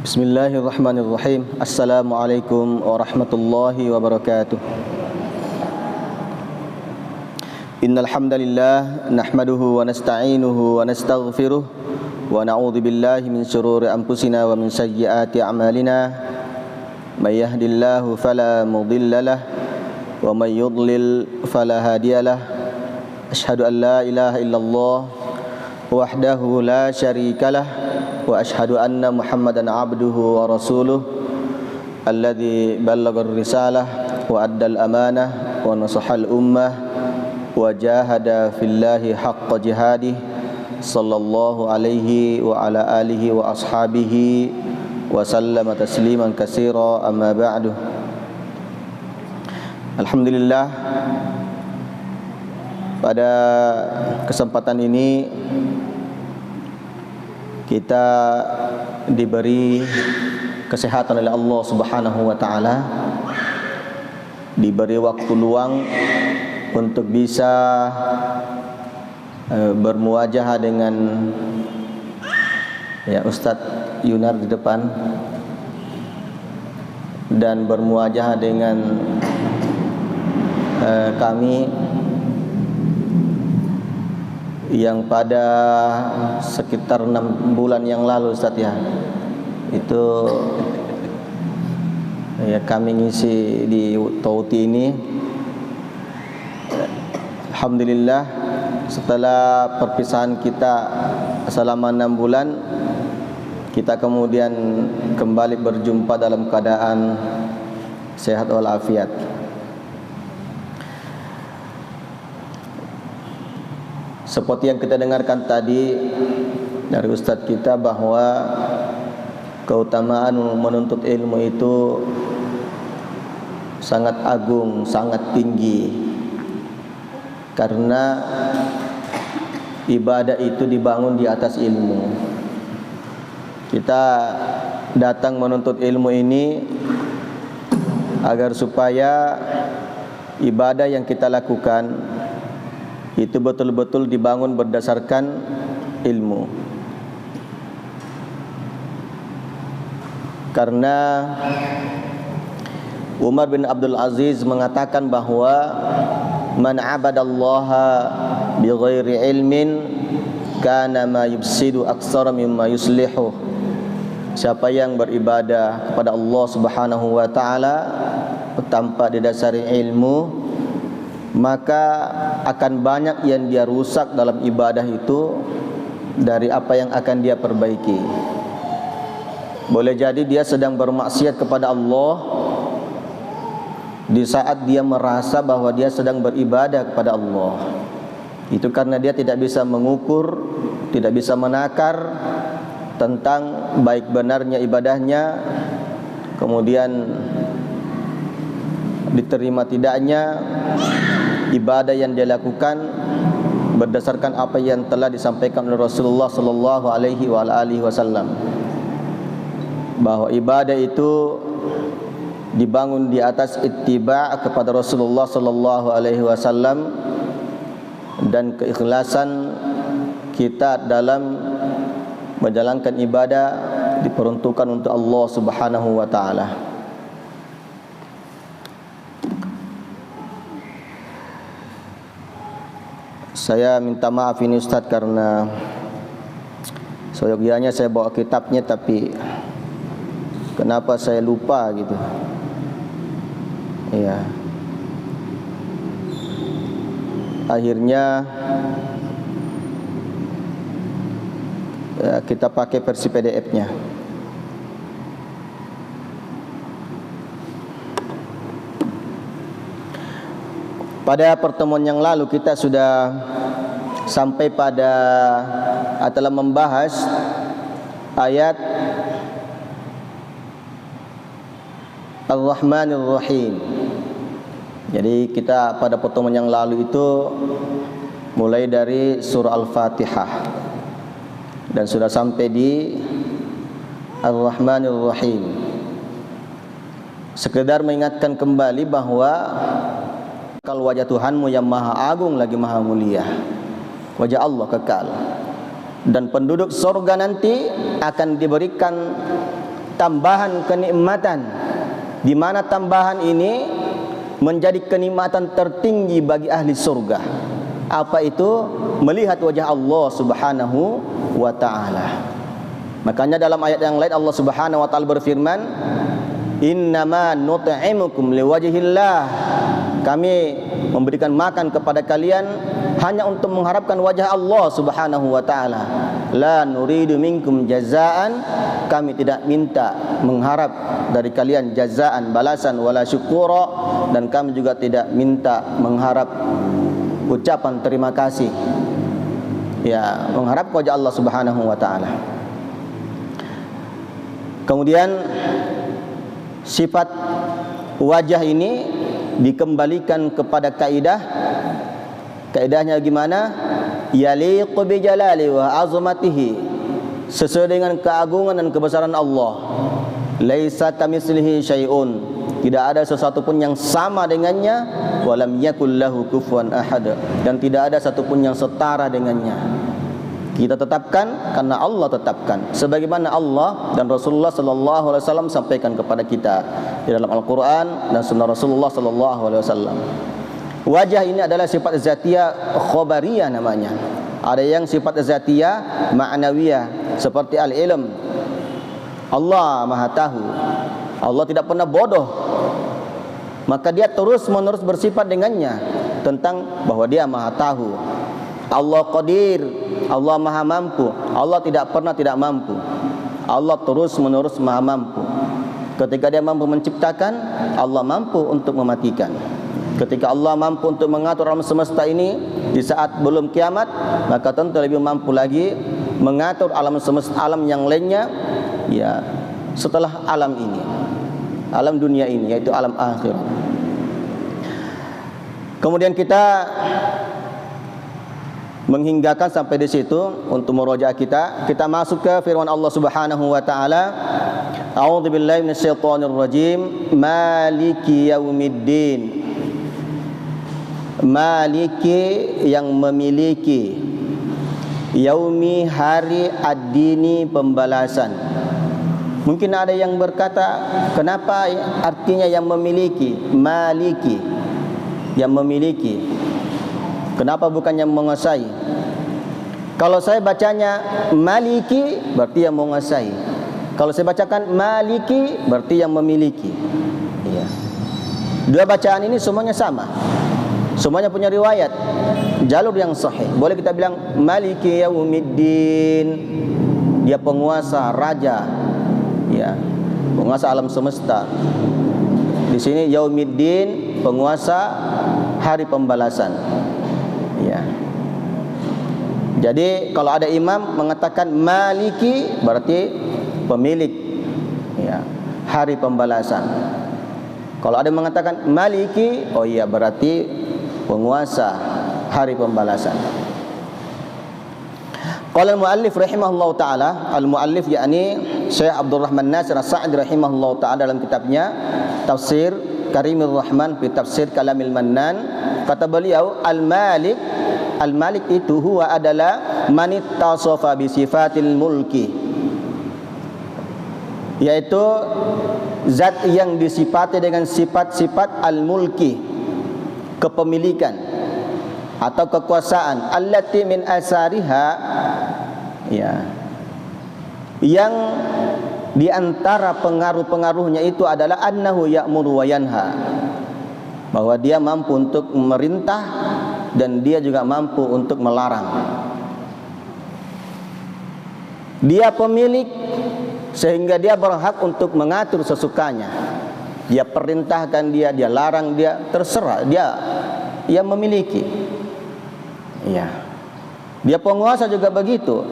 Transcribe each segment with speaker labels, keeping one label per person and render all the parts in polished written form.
Speaker 1: Bismillahirrahmanirrahim. Assalamualaikum warahmatullahi wabarakatuh. Innal hamdalillah nahmaduhu wa nasta'inuhu wa nastaghfiruh wa na'udzu billahi min shururi anfusina wa min sayyiati a'malina. May yahdihillahu fala mudilla lahu wa may yudlil fala hadiyalah. Asyhadu an la ilaha illallah wahdahu la syarikalah wa ashhadu anna Muhammadan abduhu wa rasuluh alladzi ballagar risalah wa addal amanah wa nasahal ummah wa jahada fillahi haqqa jihadih sallallahu alaihi wa ala alihi wa ashabihi wa sallama tasliman katsira amma ba'du. Alhamdulillah, pada kesempatan ini kita diberi kesehatan oleh Allah Subhanahu wa taala, diberi waktu luang untuk bisa bermuajahah dengan Ustadz Yunar di depan dan bermuajahah dengan kami yang pada sekitar 6 bulan yang lalu, Ustaz, ya, itu ya kami ngisi di Tauti ini. Alhamdulillah, setelah perpisahan kita selama 6 bulan, kita kemudian kembali berjumpa dalam keadaan sehat walafiat. Seperti yang kita dengarkan tadi dari Ustadz kita, bahwa keutamaan menuntut ilmu itu sangat agung, sangat tinggi, karena ibadah itu dibangun di atas ilmu. Kita datang menuntut ilmu ini agar supaya ibadah yang kita lakukan itu betul-betul dibangun berdasarkan ilmu. Karena Umar bin Abdul Aziz mengatakan bahwa man abadallaha bighairi ilmin kana ma yufsidu aktsara mimma yuslihu. Siapa yang beribadah kepada Allah Subhanahu wa taala tanpa didasari ilmu, maka akan banyak yang dia rusak dalam ibadah itu dari apa yang akan dia perbaiki. Boleh jadi dia sedang bermaksiat kepada Allah di saat dia merasa bahwa dia sedang beribadah kepada Allah. Itu karena dia tidak bisa mengukur, tidak bisa menakar tentang baik benarnya ibadahnya, kemudian diterima tidaknya ibadah yang dia lakukan berdasarkan apa yang telah disampaikan oleh Rasulullah sallallahu alaihi wasallam, bahwa ibadah itu dibangun di atas ittiba' kepada Rasulullah sallallahu alaihi wasallam dan keikhlasan kita dalam menjalankan ibadah diperuntukkan untuk Allah Subhanahu wa taala. Saya minta maaf ini, Ustadz, karena seyogianya saya bawa kitabnya, tapi kenapa saya lupa gitu. Iya. Akhirnya kita pakai versi PDF-nya. Pada pertemuan yang lalu kita sudah sampai pada telah membahas ayat Ar-Rahmanir Rahim. Jadi kita pada pertemuan yang lalu itu mulai dari surah Al-Fatihah dan sudah sampai di Ar-Rahmanir Rahim. Sekedar mengingatkan kembali bahwa kalau wajah Tuhanmu yang maha agung lagi maha mulia, wajah Allah kekal, dan penduduk surga nanti akan diberikan tambahan kenikmatan, di mana tambahan ini menjadi kenikmatan tertinggi bagi ahli surga. Apa itu? Melihat wajah Allah Subhanahu wa ta'ala. Makanya dalam ayat yang lain Allah Subhanahu wa ta'ala berfirman, innama nut'imukum liwajhillah. Kami memberikan makan kepada kalian hanya untuk mengharapkan wajah Allah Subhanahu wa ta'ala. La nuridu minkum jazaan. Kami tidak minta mengharap dari kalian jazaan, balasan, wala syukura, dan kami juga tidak minta mengharap ucapan terima kasih. Ya, mengharap wajah Allah Subhanahu wa ta'ala. Kemudian sifat wajah ini dikembalikan kepada kaidah. Kaidahnya gimana? Yaliqu bi jalali wa azmatihi, sesuai dengan keagungan dan kebesaran Allah. Laisa kamitslihi syai'un, tidak ada sesuatu pun yang sama dengannya. Walam yakul lahu kufuwan ahad, dan tidak ada satu pun yang setara dengannya. Kita tetapkan karena Allah tetapkan, sebagaimana Allah dan Rasulullah sallallahu alaihi wasallam sampaikan kepada kita di dalam Al-Qur'an dan sunnah Rasulullah sallallahu alaihi wasallam. Wajah ini adalah sifat zatiyah khabariyah namanya. Ada yang sifat zatiyah ma'nawiyah seperti al-ilm. Allah Maha tahu. Allah tidak pernah bodoh. Maka dia terus-menerus bersifat dengannya tentang bahwa dia Maha tahu. Allah qadir, Allah Maha mampu. Allah tidak pernah tidak mampu. Allah terus-menerus Maha mampu. Ketika dia mampu menciptakan, Allah mampu untuk mematikan. Ketika Allah mampu untuk mengatur alam semesta ini di saat belum kiamat, maka tentu lebih mampu lagi mengatur alam semesta, alam yang lainnya, ya, setelah alam ini, alam dunia ini, yaitu alam akhir. Kemudian kita menghinggakan sampai di situ untuk murojaah kita. Kita masuk ke firman Allah Subhanahu wa taala. A'udzubillahi minasyaitonir rajim. Maliki yaumiddin. Maliki yang memiliki, yaumi hari, ad-dini pembalasan. Mungkin ada yang berkata, kenapa artinya yang memiliki? Maliki, yang memiliki. Kenapa bukan yang menguasai? Kalau saya bacanya maliki, berarti yang menguasai. Kalau saya bacakan maliki, berarti yang memiliki. Ya. Dua bacaan ini semuanya sama. Semuanya punya riwayat, jalur yang sahih. Boleh kita bilang Maliki Yaumiddin, dia penguasa, raja, ya, penguasa alam semesta. Di sini Yaumiddin, penguasa hari pembalasan. Ya. Jadi kalau ada imam mengatakan Maliki, berarti pemilik, ya, hari pembalasan. Kalau ada yang mengatakan Maliki, oh iya, berarti penguasa hari pembalasan. Qala al-muallif rahimahullahu taala, al-muallif yakni Syekh Abdul Rahman Nasir As-Sa'di rahimahullahu taala dalam kitabnya Tafsir Karimur Rahman fi Tafsir Kalamil Mannan, kata beliau al-Malik, al-Malik itu huwa adalah man ittasafa bi sifatil mulki, yaitu zat yang disifati dengan sifat-sifat al-mulki, kepemilikan atau kekuasaan, allati min asariha, ya, yang di antara pengaruh-pengaruhnya itu adalah annahu ya'muru wa yanha, bahwa dia mampu untuk memerintah dan dia juga mampu untuk melarang. Dia pemilik sehingga dia berhak untuk mengatur sesukanya. Dia perintahkan dia larang dia, terserah dia yang memiliki. Ya. Dia penguasa juga begitu.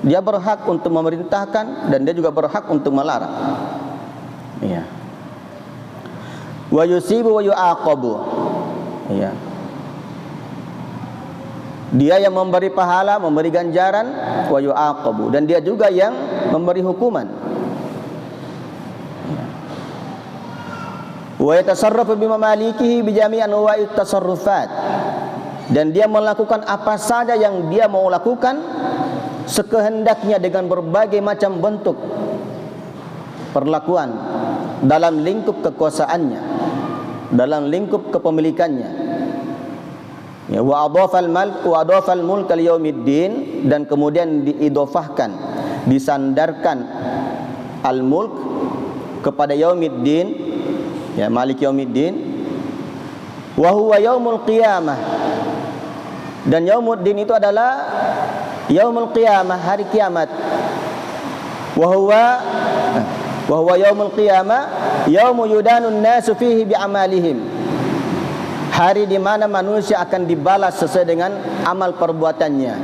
Speaker 1: Dia berhak untuk memerintahkan dan dia juga berhak untuk melarang. Ya. Wa yusibu wa yu'aqabu. Ya. Dia yang memberi pahala, memberi ganjaran, wa yu'aqabu, dan dia juga yang memberi hukuman. Wa yatasarrafu bimamalikihi bijami' anwa'it tasarrufat, dan dia melakukan apa saja yang dia mau lakukan sekehendaknya dengan berbagai macam bentuk perlakuan dalam lingkup kekuasaannya, dalam lingkup kepemilikannya. Ya, wa adafal mulk li yaumiddin, dan kemudian diidofahkan, disandarkan al-mulk kepada yaumiddin, ya, Malik yaumiddin, wa huwa yaumul qiyamah, dan yaumuddin itu adalah yaumul qiyamah, hari kiamat. Wa huwa yaumul qiyamah yaumu yudanun nasu fihi bi'amalihim, hari di mana manusia akan dibalas sesuai dengan amal perbuatannya.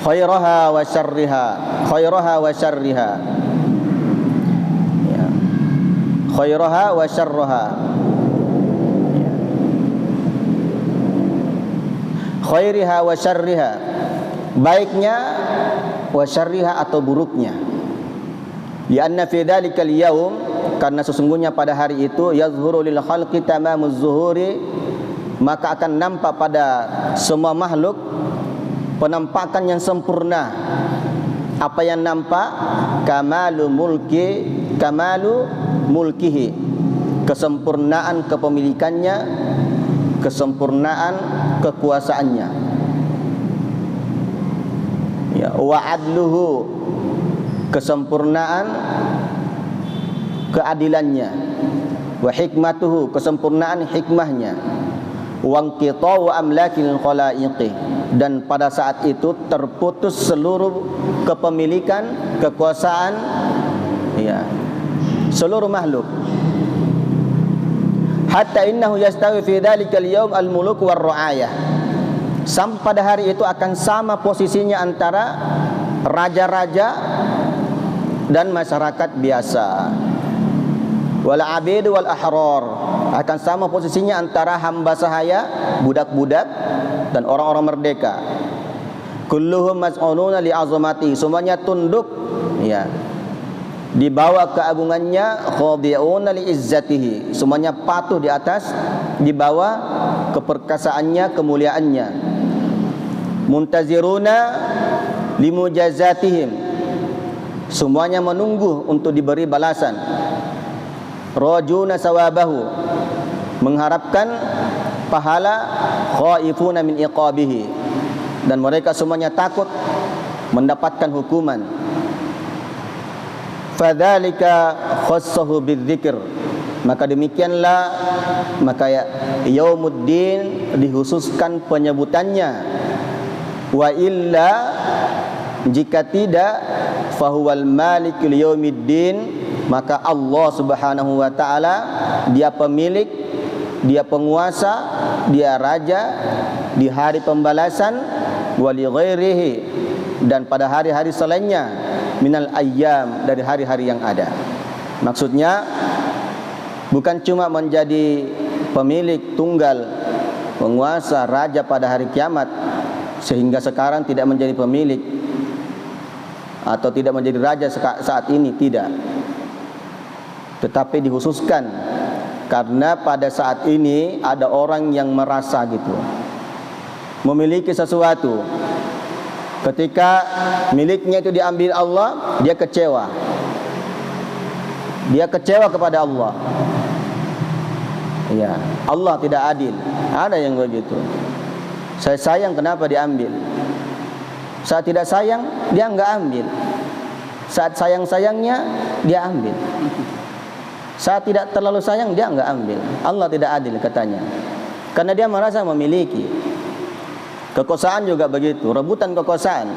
Speaker 1: Khairaha wa syarriha, khairaha wa syarriha, ya. Khairaha wa syarraha, ya. Khairiha wa syarriha, baiknya, wa syarriha atau buruknya. Ya anna fi dzalikal yaum, karena sesungguhnya pada hari itu yazhuru lil khalqi tamamuz zuhuri, maka akan nampak pada semua makhluk penampakan yang sempurna. Apa yang nampak? Kamalu mulkihi, kesempurnaan kepemilikannya, kesempurnaan kekuasaannya. Ya, wa adluhu, kesempurnaan keadilannya, wa hikmatuhu, kesempurnaan hikmahnya, wa inqita'u amlakil khalaiqi, dan pada saat itu terputus seluruh kepemilikan, kekuasaan, ya, seluruh makhluk. Hatta innahu yastawi fi dzalikal yaum al-muluk war ra'ayah, sampai pada hari itu akan sama posisinya antara raja-raja dan masyarakat biasa. Wal abid wal ahrar, akan sama posisinya antara hamba sahaya, budak-budak, dan orang-orang merdeka. Kulluhum mas'ununa li azamati, semuanya tunduk, ya, di bawah keagungannya. Khadi'una li izzatihi, semuanya patuh di atas, di bawah keperkasaannya, kemuliaannya. Muntaziruna limujazatihim, semuanya menunggu untuk diberi balasan. Rajuna sawabahu, mengharapkan pahala. Khaifuna min iqabihi, dan mereka semuanya takut mendapatkan hukuman. Fadzalika khassahu bidzikr, maka demikianlah, maka yaumuddin dikhususkan penyebutannya. Wa illa, jika tidak, fahuwal malik liyaumiddin, maka Allah Subhanahu wa taala, dia pemilik, dia penguasa, dia raja di hari pembalasan. Wali ghairihi, dan pada hari-hari selainnya, minal ayyam, dari hari-hari yang ada. Maksudnya bukan cuma menjadi pemilik tunggal, penguasa, raja pada hari kiamat, sehingga sekarang tidak menjadi pemilik atau tidak menjadi raja saat ini, tidak. Tetapi dikhususkan karena pada saat ini ada orang yang merasa gitu, memiliki sesuatu. Ketika miliknya itu diambil Allah, dia kecewa. Dia kecewa kepada Allah. Ya, Allah tidak adil. Ada yang begitu. Saya sayang, kenapa diambil? Saat tidak sayang, dia enggak ambil. Saat sayang-sayangnya, dia ambil. Saat tidak terlalu sayang, dia enggak ambil. Allah tidak adil, katanya. Karena dia merasa memiliki. Kekuasaan juga begitu, rebutan kekuasaan.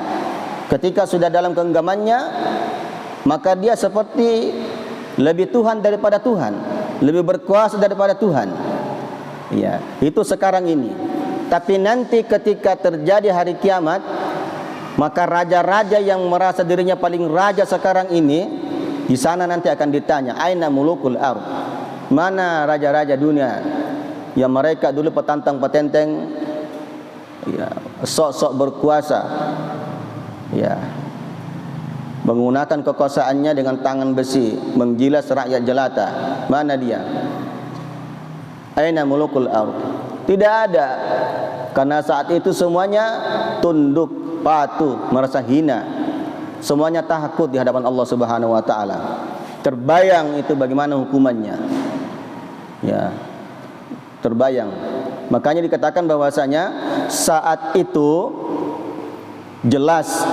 Speaker 1: Ketika sudah dalam genggamannya, maka dia seperti lebih Tuhan daripada Tuhan, lebih berkuasa daripada Tuhan. Ya, itu sekarang ini. Tapi nanti ketika terjadi hari kiamat, maka raja-raja yang merasa dirinya paling raja sekarang ini, di sana nanti akan ditanya, aina mulukul ardh, mana raja-raja dunia yang mereka dulu petantang-petenteng, ya, sok-sok berkuasa, ya, menggunakan kekuasaannya dengan tangan besi, menggilas rakyat jelata. Mana dia? Aina mulukul ardh? Tidak ada. Karena saat itu semuanya tunduk, patuh, merasa hina. semuanya takut di hadapan Allah Subhanahu wa taala. Terbayang itu bagaimana hukumannya. Ya. Terbayang. Makanya dikatakan bahwasanya saat itu jelas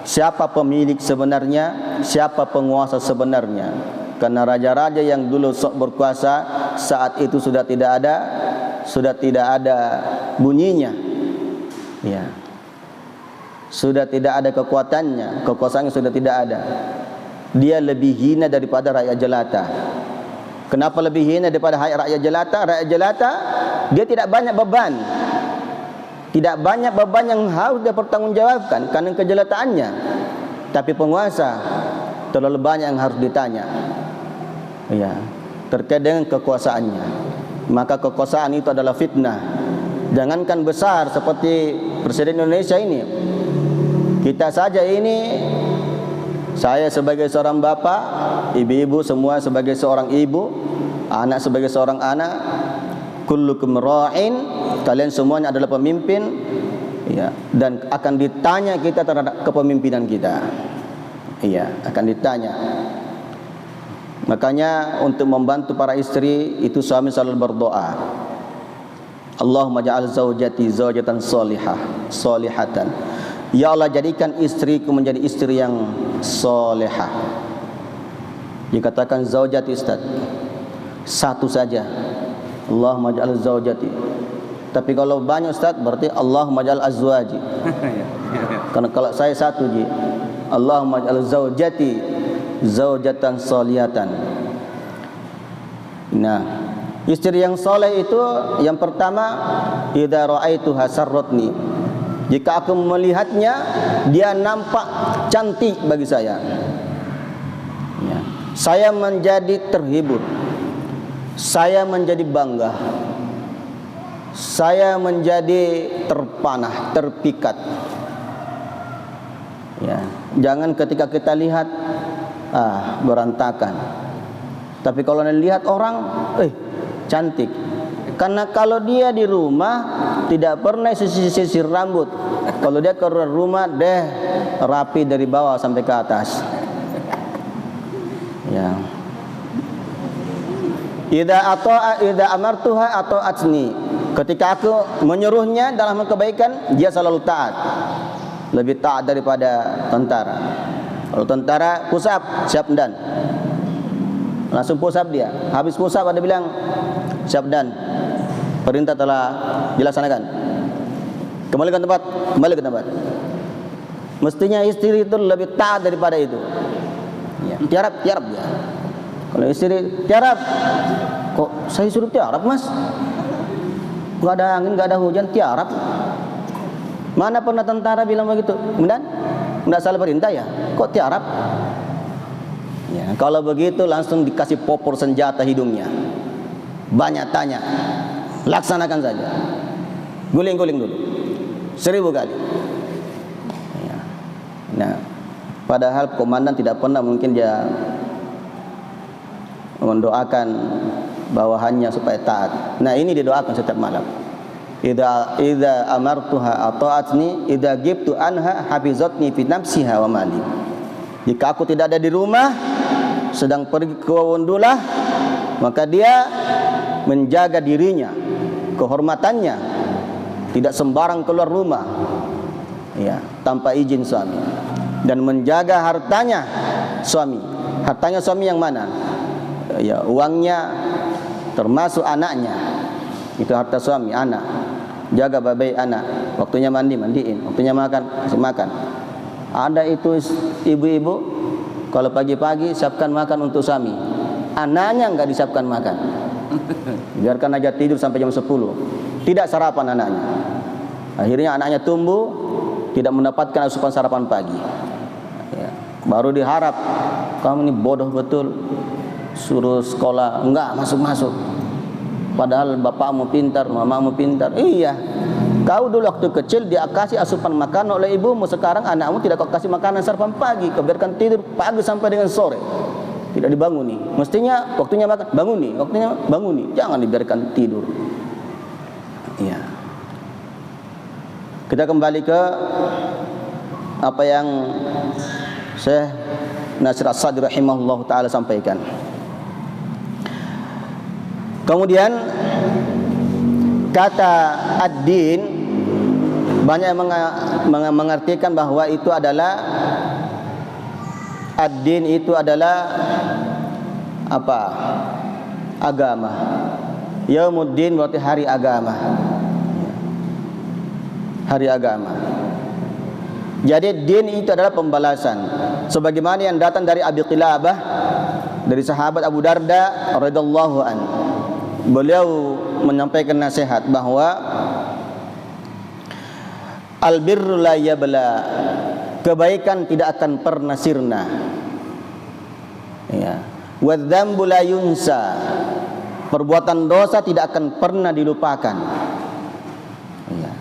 Speaker 1: siapa pemilik sebenarnya, siapa penguasa sebenarnya. Karena raja-raja yang dulu sok berkuasa saat itu sudah tidak ada bunyinya. Ya. Sudah tidak ada kekuatannya, kekuasaannya sudah tidak ada. Dia lebih hina daripada rakyat jelata. Kenapa lebih hina daripada rakyat jelata? Rakyat jelata dia tidak banyak beban. Tidak banyak beban yang harus dia pertanggungjawabkan karena kejelataannya. Tapi penguasa terlalu banyak yang harus ditanya. Ya, terkait dengan kekuasaannya. Maka kekuasaan itu adalah fitnah. Jangankan besar seperti Presiden Indonesia ini. Kita saja ini, saya sebagai seorang bapak, ibu-ibu semua sebagai seorang ibu, anak sebagai seorang anak, kullukum ra'in, kalian semuanya adalah pemimpin, ya, dan akan ditanya kita terhadap kepemimpinan kita. Iya, akan ditanya. Makanya untuk membantu para istri itu suami selalu berdoa. Allahumma ja'al zaujati zaujatan solihatan. Ya Allah, jadikan istriku menjadi istri yang solehah. Dikatakan zaujati, Ustaz, satu saja. Allahumma ja'al zaujati. Tapi kalau banyak, Ustaz, berarti Allahumma ja'al azwaji. Karena kalau saya satu, Ji, Allahumma ja'al zaujati zaujatan solihatan. Nah, istri yang soleh itu yang pertama, idza ra'aituha sarratni. Jika aku melihatnya, dia nampak cantik bagi saya. Ya. Saya menjadi terhibur. Saya menjadi bangga. Saya menjadi terpanah, terpikat. Ya. Jangan ketika kita lihat berantakan. Tapi kalau lihat orang, cantik. Karena kalau dia di rumah tidak pernah sisir rambut. Kalau dia keluar rumah deh rapi dari bawah sampai ke atas. Ya. Idza amartuha ata'atni. Ketika aku menyuruhnya dalam kebaikan, dia selalu taat. Lebih taat daripada tentara. Kalau tentara push up, siap dan. Langsung push up dia. Habis push up ada bilang siap dan. Perintah telah dilaksanakan. Kembali ke tempat. Mestinya istri itu lebih taat daripada itu. Ya, tiarap dia. Kalau istri tiarap, kok saya suruh tiarap, Mas? Enggak ada angin, enggak ada hujan, tiarap. Mana pernah tentara bilang begitu? Kemudian enggak salah perintah ya? Kok tiarap? Ya, kalau begitu langsung dikasih popor senjata hidungnya. Banyak tanya. Laksanakan saja. Guling-guling dulu 1000 kali. Ya. Nah, padahal komandan tidak pernah mungkin dia mendoakan bawahannya supaya taat. Nah, ini didoakan setiap malam. Idza amartuha ata'atni, idza gibtu anha hafizatni fi nafsiha wa mali. Jika aku tidak ada di rumah, sedang pergi ke wundulah, maka dia menjaga dirinya, kehormatannya, tidak sembarang keluar rumah, ya, tanpa izin suami, dan menjaga hartanya suami. Hartanya suami yang mana? Ya, uangnya, termasuk anaknya. Itu harta suami, anak. Jaga baik-baik anak. Waktunya mandi, mandiin. Waktunya makan, kasih makan. Ada itu ibu-ibu, kalau pagi-pagi siapkan makan untuk suami, anaknya enggak disiapkan makan. Biarkan aja tidur sampai jam 10. Tidak sarapan anaknya. Akhirnya anaknya tumbuh tidak mendapatkan asupan sarapan pagi. Ya. Baru diharap, kamu ini bodoh betul, suruh sekolah enggak masuk-masuk. Padahal bapakmu pintar, mamamu pintar. Iya. Kau dulu waktu kecil dia kasih asupan makan oleh ibumu, sekarang anakmu tidak kau kasih makanan sarapan pagi, kau biarkan tidur pagi sampai dengan sore. Tidak dibanguni. Mestinya waktunya makan, banguni. Waktunya banguni. Jangan dibiarkan tidur. Iya. Kita kembali ke apa yang Syekh Nasir As-Sa'di rahimahullah ta'ala sampaikan. Kemudian kata ad-din banyak yang mengartikan bahwa itu adalah ad-din itu adalah apa? Agama. Yaumuddin berarti hari agama. Hari agama. Jadi din itu adalah pembalasan. Sebagaimana yang datang dari Abi Qilabah, dari sahabat Abu Darda radhiyallahu anhu. Beliau menyampaikan nasihat bahwa al-birru la yabla, kebaikan tidak akan pernah sirna. Ya. Wadz-dzambu la yunsa, perbuatan dosa tidak akan pernah dilupakan. Ya.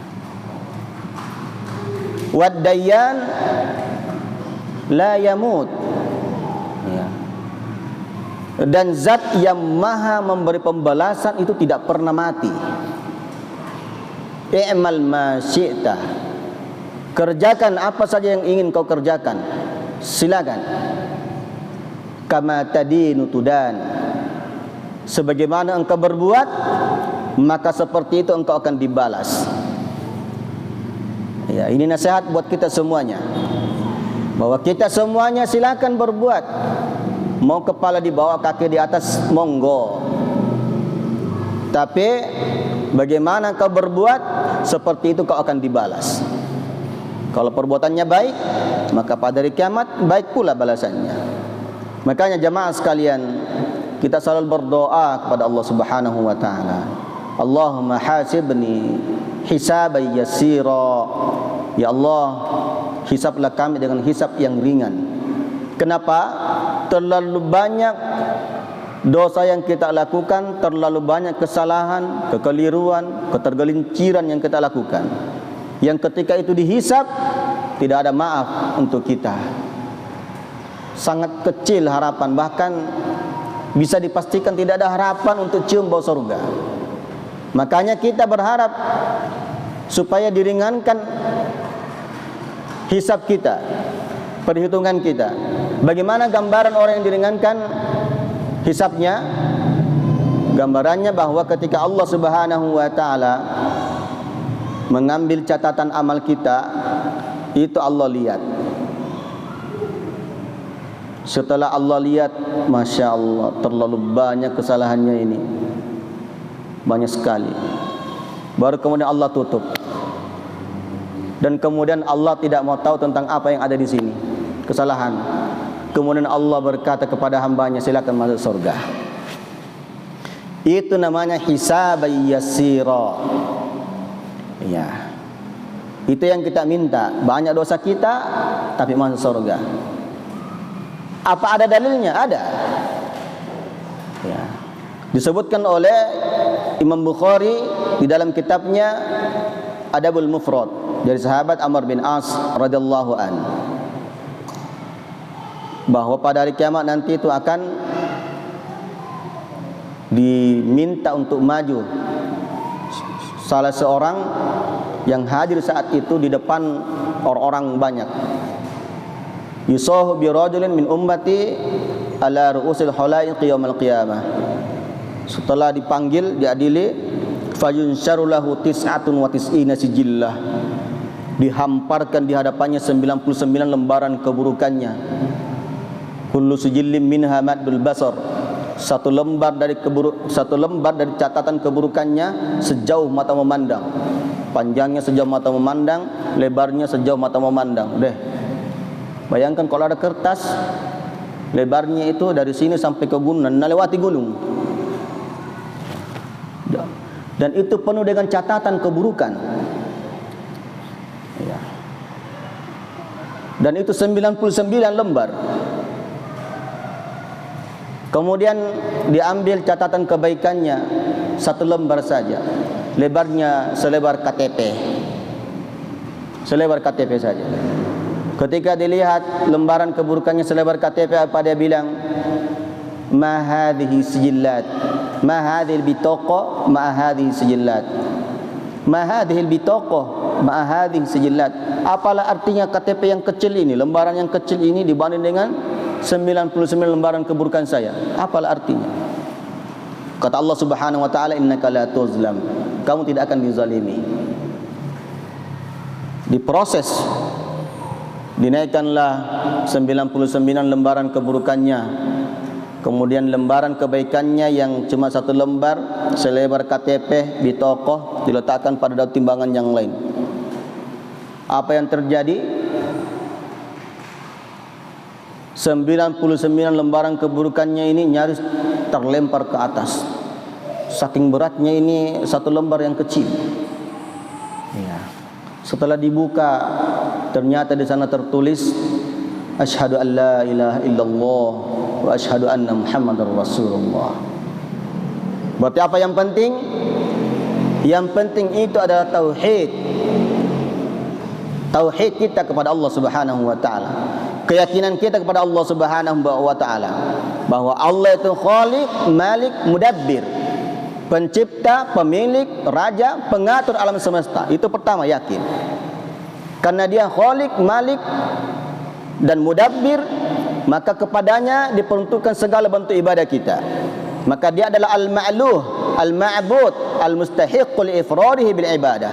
Speaker 1: Wad-dayyan la yamut. Ya. Dan zat yang maha memberi pembalasan itu tidak pernah mati. I'mal ma syi'ta, kerjakan apa saja yang ingin kau kerjakan, silakan. Kama tadinu tudan, sebagaimana engkau berbuat maka seperti itu engkau akan dibalas. Ya, ini nasihat buat kita semuanya, bahwa kita semuanya silakan berbuat. Mau kepala di bawah kaki di atas, monggo. Tapi bagaimana kau berbuat, seperti itu kau akan dibalas. Kalau perbuatannya baik, maka pada hari kiamat baik pula balasannya. Makanya jamaah sekalian, kita selalu berdoa kepada Allah Subhanahu wa taala. Allahumma hasibni hisaban yasira. Ya Allah, hisablah kami dengan hisab yang ringan. Kenapa? Terlalu banyak dosa yang kita lakukan, terlalu banyak kesalahan, kekeliruan, ketergelinciran yang kita lakukan, yang ketika itu dihisab tidak ada maaf untuk kita. Sangat kecil harapan, bahkan bisa dipastikan tidak ada harapan untuk cium bau surga. Makanya kita berharap supaya diringankan hisab kita, perhitungan kita. Bagaimana gambaran orang yang diringankan hisabnya? Gambarannya bahwa ketika Allah Subhanahu wa taala mengambil catatan amal kita, itu Allah lihat. Setelah Allah lihat, Masya Allah, terlalu banyak kesalahannya ini, banyak sekali. Baru kemudian Allah tutup. Dan kemudian Allah tidak mau tahu tentang apa yang ada di sini, kesalahan. Kemudian Allah berkata kepada hambanya, silakan masuk surga. Itu namanya hisaban yasira. Ya. Itu yang kita minta. Banyak dosa kita, tapi masuk surga. Apa ada dalilnya? Ada. Ya. Disebutkan oleh Imam Bukhari di dalam kitabnya Adabul Mufrad dari sahabat Amr bin As radhiyallahu anhu, bahwa pada hari kiamat nanti itu akan diminta untuk maju salah seorang yang hadir saat itu di depan orang-orang banyak. Yusahu bi rajulin min ummati ala ru'usil khalaiq yaumil qiyamah. Setelah dipanggil, diadili, fayunsyaru lahu tis'atun wa tis'ina sijillah, dihamparkan di hadapannya 99 lembaran keburukannya. Kullu sijillim minha maddul basar, satu lembar dari catatan keburukannya sejauh mata memandang. Panjangnya sejauh mata memandang, lebarnya sejauh mata memandang. Deh, bayangkan kalau ada kertas, lebarnya itu dari sini sampai ke gunung, melewati gunung, dan itu penuh dengan catatan keburukan. Ya. Dan itu 99 lembar. Kemudian diambil catatan kebaikannya, satu lembar saja, lebarnya selebar KTP, selebar KTP saja. Ketika dilihat lembaran keburukannya selebar KTP, apa dia bilang? Ma hadhihi sijillat, ma hadhil bitaqa, ma hadhihi sijillat. Ma hadhil bitaqa, ma'ahadih sijillat. Apalah artinya KTP yang kecil ini, lembaran yang kecil ini dibanding dengan 99 lembaran keburukan saya? Apalah artinya? Kata Allah Subhanahu wa taala, innaka la tuzlam. Kamu tidak akan dizalimi. Diproses, dinaikkanlah 99 lembaran keburukannya, kemudian lembaran kebaikannya yang cuma satu lembar selebar KTP di toko diletakkan pada daun timbangan yang lain. Apa yang terjadi? 99 lembaran keburukannya ini nyaris terlempar ke atas. Saking beratnya ini satu lembar yang kecil. Ya. Setelah dibuka, ternyata di sana tertulis asyhadu an la ilaha illallah wa asyhadu anna muhammadar rasulullah. Berarti apa yang penting? Yang penting itu adalah tauhid. Tauhid kita kepada Allah Subhanahu wa taala. Keyakinan kita kepada Allah Subhanahu wa taala bahwa Allah itu Khaliq, Malik, Mudabbir. Pencipta, pemilik, raja, pengatur alam semesta. Itu pertama, yakin. Karena dia Khaliq, Malik dan Mudabbir, maka kepadanya diperuntukkan segala bentuk ibadah kita. Maka dia adalah al-ma'luh, al-ma'bud, al-mustahiq li ifradihi bil ibadah.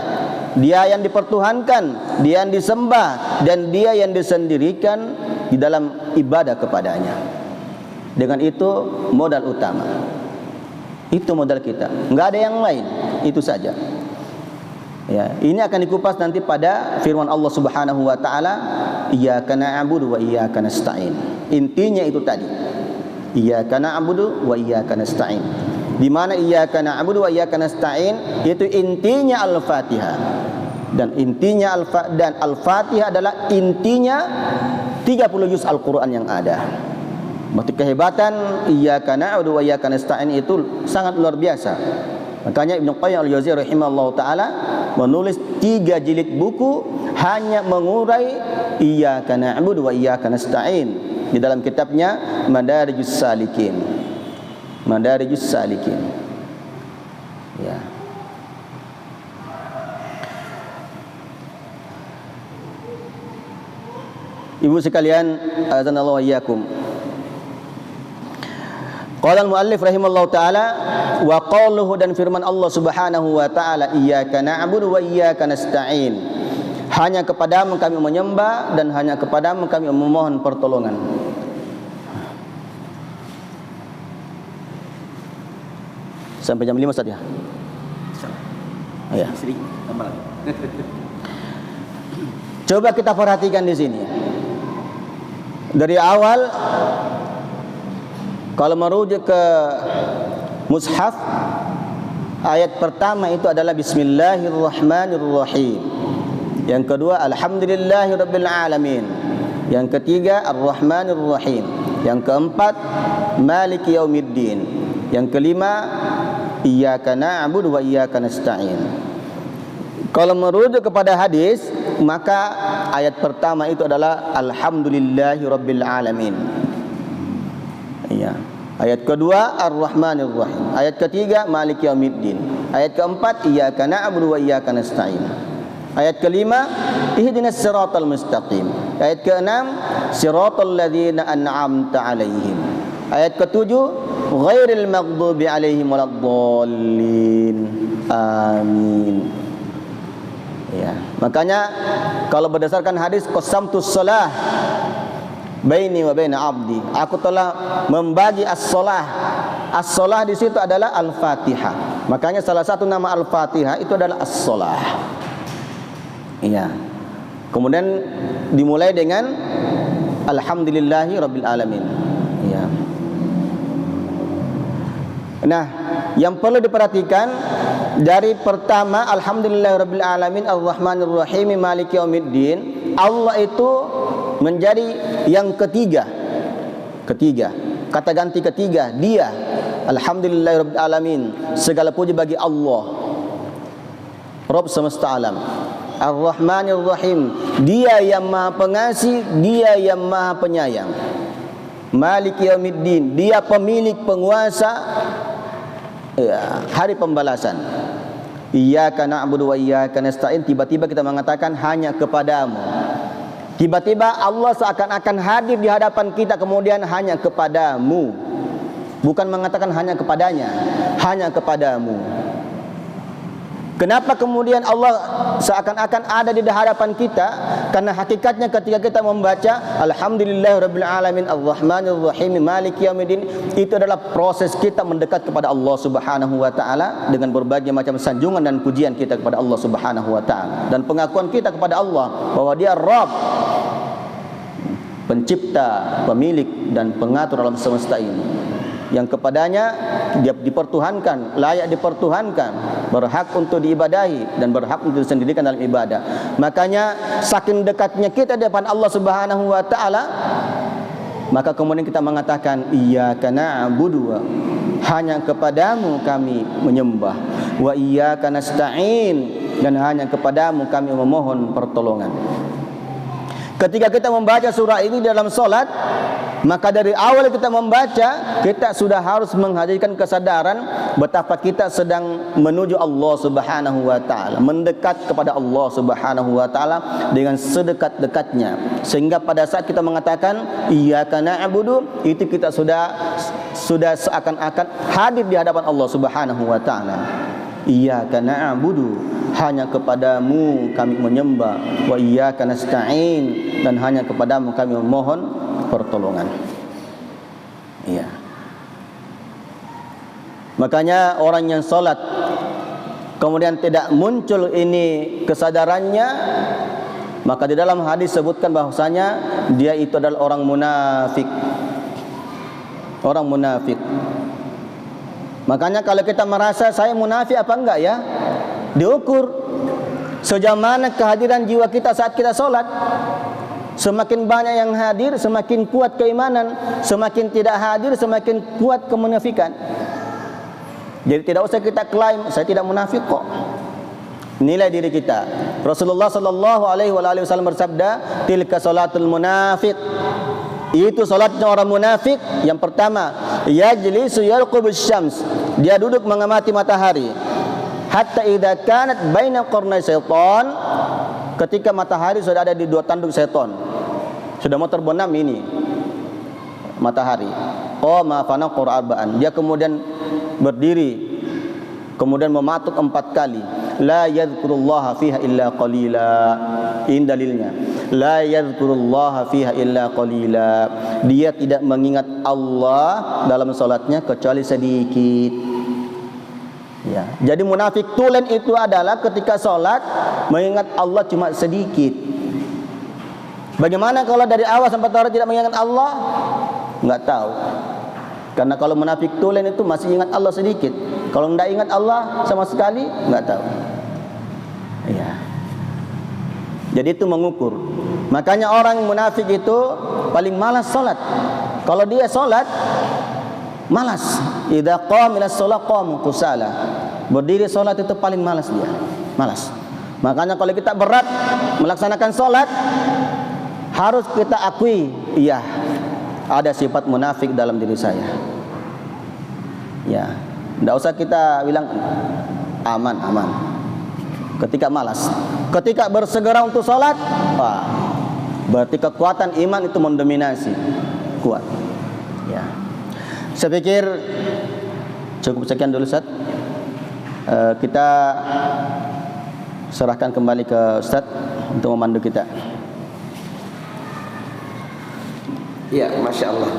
Speaker 1: Dia yang dipertuhankan, dia yang disembah, dan dia yang disendirikan di dalam ibadah kepadanya. Dengan itu modal utama. Itu modal kita, enggak ada yang lain, itu saja. Ya, ini akan dikupas nanti pada firman Allah Subhanahu wa taala, iyyaka na'budu wa iyyaka nasta'in. Intinya itu tadi. Iyyaka na'budu wa iyyaka nasta'in. Di mana iyyaka na'budu wa iyyaka nasta'in itu intinya Al-Fatihah. Dan intinya Al-Fatihah adalah intinya 30 juz Al-Qur'an yang ada. Berarti kehebatan iyyaka na'budu wa iyyaka nasta'in itu sangat luar biasa. Makanya Ibnu Qayyim al-Jauziyah rahimahullahu taala menulis 3 jilid buku hanya mengurai iyyaka na'budu wa iyyaka nasta'in di dalam kitabnya Madarijus Salikin. Madarijus Salikin. Ya. Ibu sekalian, azanallahu wa iyyakum. Qala al-muallif rahimallahu taala wa qauluhu, dan firman Allah Subhanahu wa taala, iyyaka na'budu wa iyyaka nasta'in. Hanya kepadamu kami menyembah dan hanya kepadamu kami memohon pertolongan. Sampai jam 5 Ustaz ya? Ya. Coba kita perhatikan di sini. Dari awal kalau merujuk ke mushaf, ayat pertama itu adalah Bismillahirrahmanirrahim. Yang kedua Alhamdulillahirabbil alamin. Yang ketiga Ar-Rahmanirrahim. Yang keempat Maliki yaumiddin. Yang kelima Iyyaka na'budu wa iyyaka nasta'in. Kalau merujuk kepada hadis, maka ayat pertama itu adalah Alhamdulillahirabbil alamin. Ya. Ayat kedua Ar-Rahmanir Rahim. Ayat ketiga Maliki yaumiddin. Ayat keempat Iyyaka na'budu wa iyyaka nasta'in. Ayat kelima Ihdinas siratal mustaqim. Ayat keenam Siratal ladzina an'amta 'alaihim. Ayat ketujuh Ghairil maghdubi 'alaihim waladdallin. Amin. Ya, makanya kalau berdasarkan hadis qasamtus shalah baini wa baina abdi, aku telah membagi as-shalah. As-shalah di situ adalah Al-Fatihah. Makanya salah satu nama Al-Fatihah itu adalah as-shalah. Iya. Kemudian dimulai dengan Alhamdulillahi rabbil alamin. Iya. Nah, yang perlu diperhatikan dari pertama Alhamdulillahirabbil alamin Ar-Rahmanir Rahim Maliki yaumiddin, Allah itu menjadi yang ketiga. Kata ganti ketiga, dia. Alhamdulillahirabbil alamin, segala puji bagi Allah, Rabb semesta alam. Ar-Rahmanir Rahim, dia yang Maha Pengasih, dia yang Maha Penyayang. Maliki yaumiddin, dia pemilik penguasa, ya, hari pembalasan. Iyyaka na'budu wa iyyaka nasta'in, tiba-tiba kita mengatakan hanya kepadamu. Tiba-tiba Allah seakan-akan hadir di hadapan kita, kemudian hanya kepadamu. Bukan mengatakan hanya kepadanya, hanya kepadamu. Kenapa kemudian Allah seakan-akan ada di hadapan kita? Karena hakikatnya ketika kita membaca Alhamdulillahirabbil alamin arrahmanir rahim maliki yaumiddin, itu adalah proses kita mendekat kepada Allah Subhanahu wa taala dengan berbagai macam sanjungan dan pujian kita kepada Allah Subhanahu wa taala, dan pengakuan kita kepada Allah bahwa Dia Rabb, pencipta, pemilik dan pengatur alam semesta ini, yang kepadanya Dia dipertuhankan, layak dipertuhankan, berhak untuk diibadahi dan berhak untuk disendirikan dalam ibadah. Makanya saking dekatnya kita di depan Allah Subhanahu wa taala, maka kemudian kita mengatakan iyyaka na'budu, hanya kepadamu kami menyembah, wa iyyaka nasta'in, dan hanya kepadamu kami memohon pertolongan. Ketika kita membaca surah ini dalam solat, maka dari awal kita membaca, kita sudah harus menghadirkan kesadaran betapa kita sedang menuju Allah Subhanahu wa taala, mendekat kepada Allah Subhanahu wa taala dengan sedekat-dekatnya. Sehingga pada saat kita mengatakan iyyaka na'budu, itu kita sudah seakan-akan hadir di hadapan Allah Subhanahu wa taala. Iyyaka na'budu, hanya kepadamu kami menyembah, wa iyyaka nasta'in, dan hanya kepadamu kami memohon pertolongan. Iya. Makanya orang yang salat kemudian tidak muncul ini kesadarannya, maka di dalam hadis sebutkan bahwasanya dia itu adalah orang munafik. Orang munafik. Makanya kalau kita merasa saya munafik apa enggak ya, diukur sejauh mana kehadiran jiwa kita saat kita sholat. Semakin banyak yang hadir, semakin kuat keimanan. Semakin tidak hadir, semakin kuat kemunafikan. Jadi tidak usah kita klaim saya tidak munafik kok. Nilai diri kita. Rasulullah sallallahu alaihi wasallam bersabda, tilka salatul munafiq. Itu salatnya orang munafik. Yang pertama, yajlisu yarqubus syams, dia duduk mengamati matahari. Hatta idza kanat baina qarnay syaitan, ketika matahari sudah ada di dua tanduk syaitan, sudah mau terbenam ini matahari. Qama fanaqur arba'an, dia kemudian berdiri, kemudian mematuk 4 kali. La yadhkurullaha fiha illa qalila. Ini dalilnya. La yadhkurullaha fiha illa qalila. Dia tidak mengingat Allah dalam salatnya kecuali sedikit. Ya. Jadi munafik tulen itu adalah ketika salat mengingat Allah cuma sedikit. Bagaimana kalau dari awal sampai terakhir tidak mengingat Allah? Enggak tahu. Karena kalau munafik tulen itu masih ingat Allah sedikit. Kalau tidak ingat Allah sama sekali, enggak tahu. Ya. Jadi itu mengukur. Makanya orang munafik itu paling malas salat. Kalau dia salat malas. Idza qama ila shalah qama kusala. Berdiri salat itu paling malas dia. Malas. Makanya kalau kita berat melaksanakan salat, harus kita akui, iya, ada sifat munafik dalam diri saya. Ya, tidak usah kita bilang aman. Ketika malas, ketika bersegera untuk sholat, wah, berarti kekuatan iman itu mendominasi, kuat. Ya, saya pikir cukup sekian dulu Ustaz. Kita serahkan kembali ke Ustaz untuk memandu kita.
Speaker 2: Ya, Masya Allah.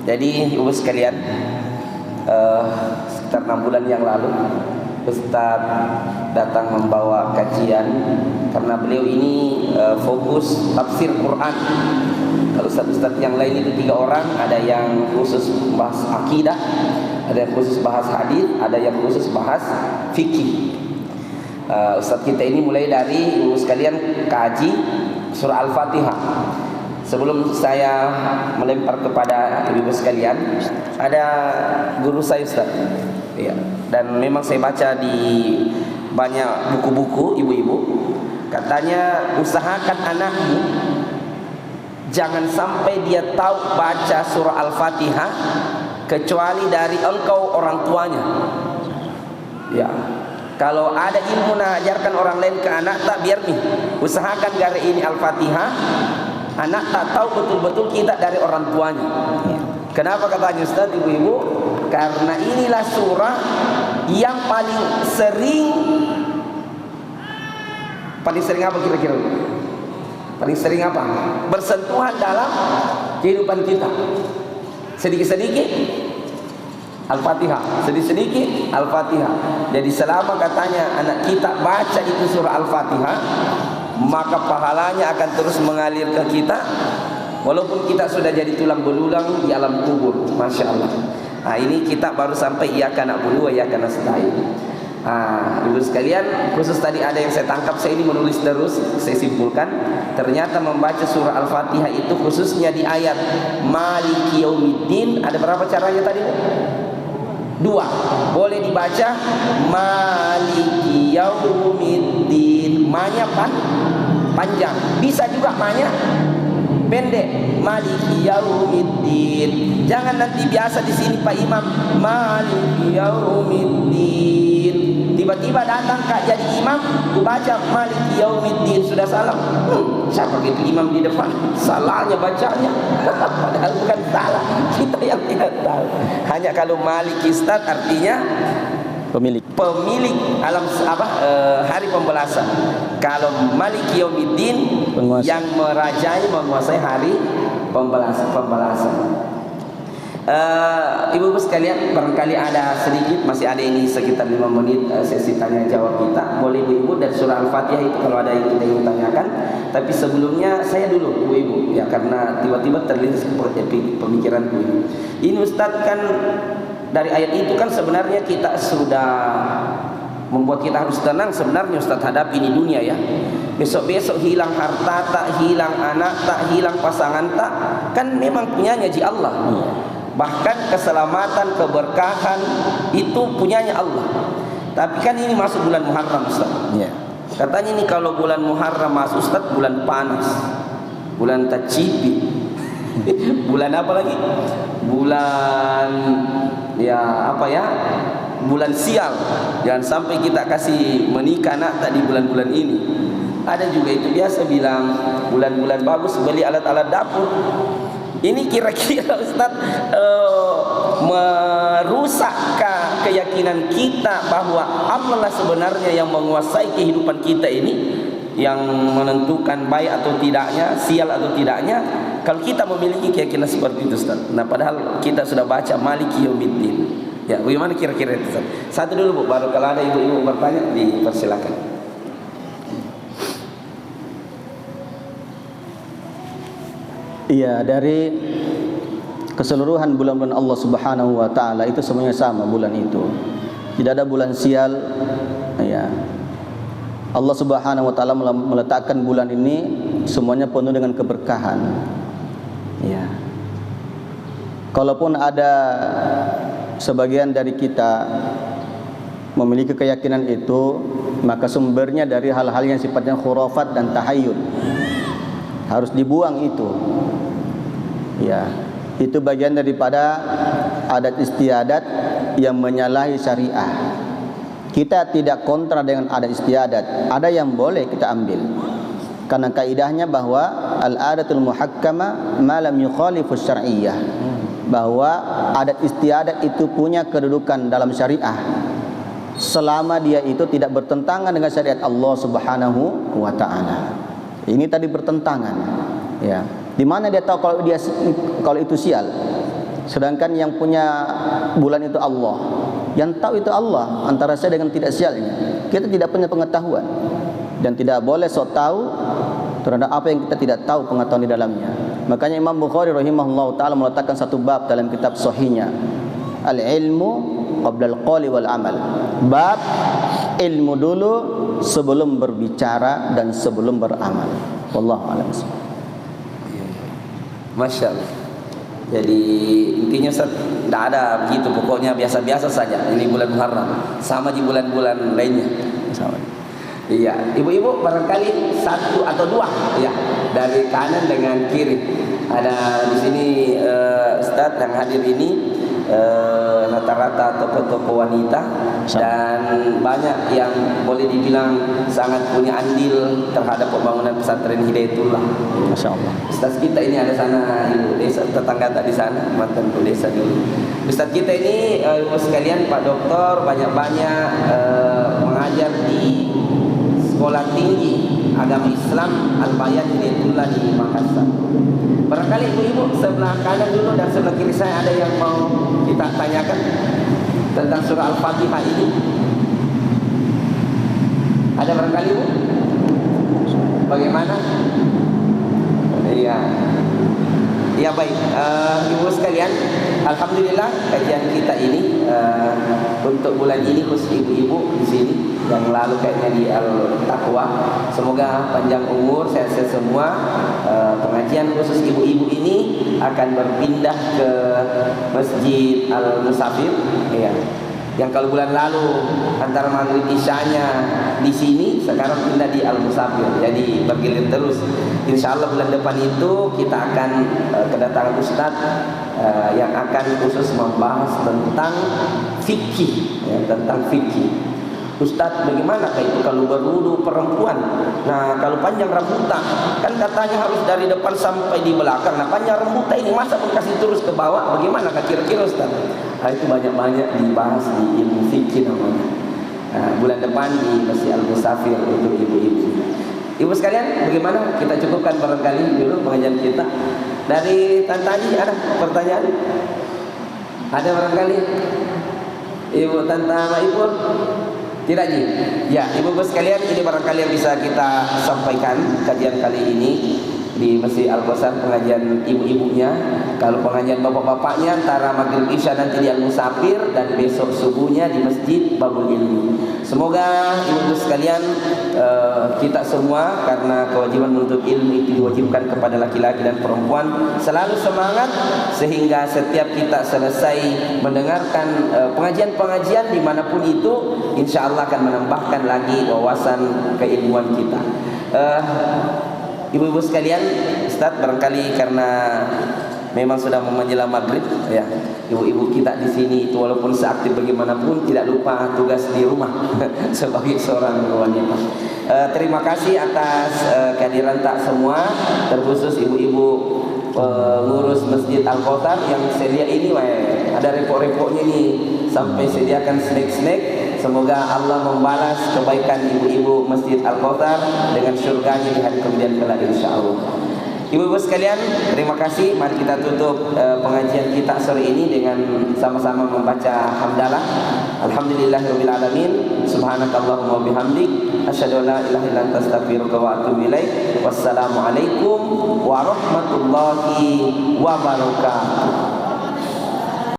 Speaker 2: Jadi ibu sekalian, sekitar 6 bulan yang lalu Ustaz datang membawa kajian, karena beliau ini fokus tafsir Quran. Kalau Ustaz-Ustaz yang lain itu 3 orang, ada yang khusus bahas akidah, ada yang khusus bahas hadis, ada yang khusus bahas fikih. Ustaz kita ini mulai dari ibu sekalian kaji surah Al-Fatihah. Sebelum saya melempar kepada ibu sekalian, ada guru saya Ustaz. Ya, dan memang saya baca di banyak buku-buku ibu-ibu, katanya usahakan anakmu jangan sampai dia tahu baca surah Al-Fatihah kecuali dari engkau orang tuanya. Ya, Kalau ada ilmu nak ajarkan orang lain ke anak tak, biar nih usahakan gari ini Al-Fatihah. Anak tak tahu betul-betul kita dari orang tuanya. Kenapa katanya Ustaz, ibu-ibu? Karena inilah surah yang paling sering apa kira-kira? Paling sering apa? Bersentuhan dalam kehidupan kita. Sedikit-sedikit Al-Fatihah, sedikit-sedikit Al-Fatihah. Jadi selama katanya anak kita baca itu surah Al-Fatihah, maka pahalanya akan terus mengalir ke kita, walaupun kita sudah jadi tulang belulang di alam kubur. Masya Allah. Nah, ini kita baru sampai iyyaka na'budu wa iyyaka nasta'in. Ibu sekalian, khusus tadi ada yang saya tangkap, saya ini menulis terus, saya simpulkan, ternyata membaca surah Al-Fatihah itu khususnya di ayat Maliki Yaumiddin, ada berapa caranya tadi? 2. Boleh dibaca Maliki Yaumiddin, ma-nya panjang, bisa juga ma-nya pendek, Maliki Yaumiddin. Jangan nanti biasa di sini Pak Imam Maliki Yaumiddin, tiba-tiba datang Kak jadi imam, ku baca Maliki Yaumiddin, sudah salam. Siapa itu imam di depan? Salahnya bacanya. Padahal bukan salah, kita yang tidak tahu. Hanya kalau Maliki Ustaz artinya pemilik alam hari pembalasan. Kalau Maliki Yaumiddin yang merajai, menguasai hari pembalasan. Ibu-ibu sekalian, barangkali ada sedikit, masih ada ini sekitar 5 menit sesi tanya jawab kita. Boleh ibu-ibu dari surah Al-Fatihah itu kalau ada yang kita ingin tanyakan. Tapi sebelumnya saya dulu ibu-ibu ya, karena tiba-tiba terlintas pemikiranku ini. Ini Ustadz kan dari ayat itu kan sebenarnya kita sudah membuat kita harus tenang sebenarnya Ustadz hadapi ini dunia ya. Besok-besok hilang harta tak, hilang anak tak, hilang pasangan tak, kan memang punyanya ji Allah. Bahkan keselamatan, keberkahan itu punyanya Allah. Tapi kan ini masuk bulan Muharram Ustaz. Katanya ini kalau bulan Muharram masuk Ustaz, bulan panas, bulan tacipi. Bulan apa lagi? Bulan bulan sial. Jangan sampai kita kasih menikah nak tak di bulan-bulan ini. Ada juga itu biasa bilang bulan-bulan bagus beli alat-alat dapur. Ini kira-kira Ustaz merusakkah keyakinan kita bahwa Allah lah sebenarnya yang menguasai kehidupan kita ini, yang menentukan baik atau tidaknya, sial atau tidaknya, kalau kita memiliki keyakinan seperti itu Ustaz. Nah, padahal kita sudah baca Maliki Yaumiddin. Ya, bagaimana kira-kira itu Ustaz? Satu dulu Bu, baru kalau ada ibu-ibu bertanya dipersilakan.
Speaker 1: Iya, dari keseluruhan bulan-bulan Allah Subhanahu wa taala itu semuanya sama bulan itu. Tidak ada bulan sial. Ya. Allah Subhanahu wa taala meletakkan bulan ini semuanya penuh dengan keberkahan. Ya. Kalaupun ada sebagian dari kita memiliki keyakinan itu, maka sumbernya dari hal-hal yang sifatnya khurafat dan tahayyul. Harus dibuang itu. Ya, itu bagian daripada adat istiadat yang menyalahi syariah. Kita tidak kontra dengan adat istiadat. Ada yang boleh kita ambil. Karena kaidahnya bahwa al-adatul muhakkama ma lam yukhalifus syar'iyyah. Bahwa adat istiadat itu punya kedudukan dalam syariah selama dia itu tidak bertentangan dengan syariat Allah Subhanahu wa taala. Ini tadi bertentangan. Ya. Di mana dia tahu kalau itu sial? Sedangkan yang punya bulan itu Allah. Yang tahu itu Allah, antara saya dengan tidak sialnya. Kita tidak punya pengetahuan dan tidak boleh sok tahu terhadap apa yang kita tidak tahu pengetahuan di dalamnya. Makanya Imam Bukhari rahimahullah taala meletakkan satu bab dalam kitab sahihnya, al-ilmu qabla al-qawli wal amal. Bab ilmu dulu sebelum berbicara dan sebelum beramal. Wallahu a'lam.
Speaker 2: Masya Allah. Jadi intinya tidak ada begitu, pokoknya biasa-biasa saja. Ini bulan Muharram, sama di bulan-bulan lainnya.
Speaker 1: Sama.
Speaker 2: Iya, ibu-ibu barangkali 1 atau 2 ya, dari kanan dengan kiri. Ada di sini Ustadz yang hadir ini rata-rata tokoh-tokoh wanita dan banyak yang boleh dibilang sangat punya andil terhadap pembangunan pesantren Hidayatullah.
Speaker 1: Masya Allah.
Speaker 2: Ustaz kita ini ada sana, ibu desa tetangga tadi sana, mantan ibu desa dulu. Ustaz kita ini ibu sekalian, Pak Doktor, banyak-banyak mengajar di Sekolah Tinggi Agama Islam Al-Bayan Hidayatullah di Makassar. Barangkali ibu-ibu sebelah kanan dulu dan sebelah kiri saya ada yang mau kita tanyakan tentang surah Al-Fatihah ini. Ada barangkali ibu? Bagaimana? Iya. Ya baik, ibu sekalian, alhamdulillah kajian kita ini untuk bulan ini khusus ibu-ibu di sini, yang lalu kayaknya di Al-Taqwa. Semoga panjang umur, sehat-sehat semua. Pengajian khusus ibu-ibu ini akan berpindah ke Masjid Al-Musafir, ya. Yang kalau bulan lalu antara maghrib isyanya di sini, sekarang pindah di Al-Musafir. Jadi bergilir terus. Insya Allah bulan depan itu kita akan kedatangan Ustadz yang akan khusus membahas tentang fikih, ya, tentang fikih. Ustadz, bagaimana itu kalau berwudu perempuan? Nah, kalau panjang rambutnya, kan katanya harus dari depan sampai di belakang. Nah, panjang rambutnya ini masa pun kasih terus ke bawah? Bagaimana kira-kira Ustadz? Nah, itu banyak-banyak dibahas di ilmu fikih namanya. Nah, bulan depan di Masjid Al-Musafir untuk ibu-ibu. Ibu sekalian, bagaimana? Kita cukupkan barangkali dulu pengajian kita. Dari Tantani ada pertanyaan? Ada barangkali? Ibu Tanta Maipur? Tidak Ji? Ya, ibu-ibu sekalian, ini barangkali yang bisa kita sampaikan kajian kali ini di Masjid Al-Qausar, pengajian ibu-ibunya. Kalau pengajian bapak-bapaknya antara maghrib isya nanti di Al-Musafir, dan besok subuhnya di Masjid Babul Ilmi. Semoga ibu-ibu sekalian, kita semua, karena kewajiban menuntut ilmu itu diwajibkan kepada laki-laki dan perempuan, selalu semangat sehingga setiap kita selesai mendengarkan pengajian-pengajian dimanapun itu, insya Allah akan menambahkan lagi wawasan keilmuan kita. Ibu-ibu sekalian, Ustaz, barangkali karena memang sudah menjelang maghrib, ya, ibu-ibu kita di sini itu walaupun seaktif bagaimanapun tidak lupa tugas di rumah sebagai seorang wanita. Terima kasih atas kehadiran tak semua, terkhusus ibu-ibu pengurus Masjid Al-Qausar yang sedia ini, ada repot-repotnya nih sampai sediakan snack-snack. Semoga Allah membalas kebaikan ibu-ibu Masjid Al-Qausar dengan syurganya di hari kemudian kelak, insyaallah. Ibu-ibu sekalian, terima kasih. Mari kita tutup pengajian kita sore ini dengan sama-sama membaca hamdalah. Alhamdulillahirabbil alamin. Subhanakallahumma wa bihamdik, asyhadu an la ilaha illa anta, astaghfiruka wa atubu ilaik. Wassalamualaikum warahmatullahi wabarakatuh.